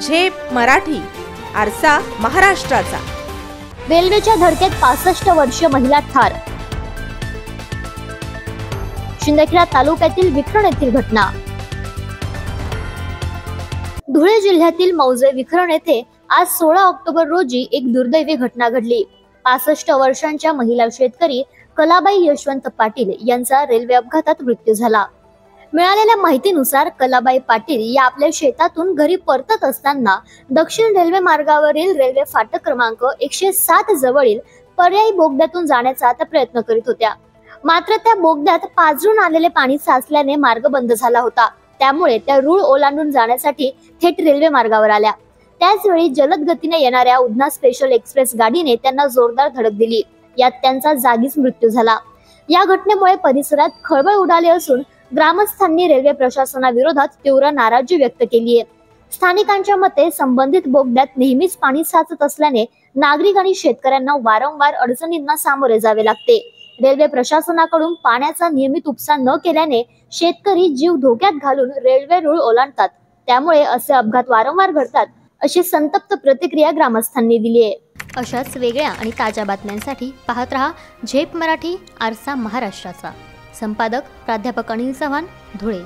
झेप मराठी, आरसा महाराष्ट्राचा। रेल्वेच्या धडकेत 65 वर्षीय महिला ठार। शिंदखेडा तालुक्यातील विखरण येथील घटना। धुळे जिल्ह्यातील मौजे विखरण येथे आज 16 ऑक्टोबर रोजी एक दुर्दैवी घटना घडली। 65 वर्षांच्या महिला शेतकरी कलाबाई यशवंत पाटील यांचा रेल्वे अपघातात मृत्यू झाला। मिळालेल्या माहितीनुसार कलाबाई पाटील या आपल्या शेतातून घरी परतत असताना दक्षिण रेल्वे मार्गावरील रेल्वे फाटक क्रमांक 107 जवळील पर्यायी बोगद्यातून जाण्याचा त्या प्रयत्न करीत होत्या। मात्र त्या बोगद्यात पाझरून आलेले पाणी साचल्याने मार्ग बंद झाला होता। त्यामुळे त्या रूळ ओलांडून जाण्यासाठी थेट रेल्वे मार्गावर आल्या। त्याच वेळी जलद गतीने येणाऱ्या उधना स्पेशल एक्सप्रेस गाडीने त्यांना जोरदार धडक दिली। यात त्यांचा जागीच मृत्यू झाला। या घटनेमुळे परिसरात खळबळ उडाली असून ग्रामस्थांनी रेल्वे प्रशासनाविरोधात तीव्र नाराजी व्यक्त केली आहे। स्थानिकांच्या मते संबंधित बोगद्यात नेहमीच पाणी साचत असल्याने नागरिक आणि शेतकऱ्यांना वारंवार अडचणींना सामोरे जावे लागते। रेल्वे प्रशासनाकडून पाण्याचा नियमित उपसा न केल्याने शेतकरी जीव धोक्यात घालून रेल्वे रूळ ओलांडतात। त्यामुळे असे अपघात वारंवार घडतात, अशी संतप्त प्रतिक्रिया ग्रामस्थांनी दिली आहे। अशाच वेगळ्या आणि ताज्या बातम्यांसाठी पाहत रहा झेप मराठी, आरसा महाराष्ट्राचा। संपादक प्राध्यापक अनिल चव्हाण, धुळे।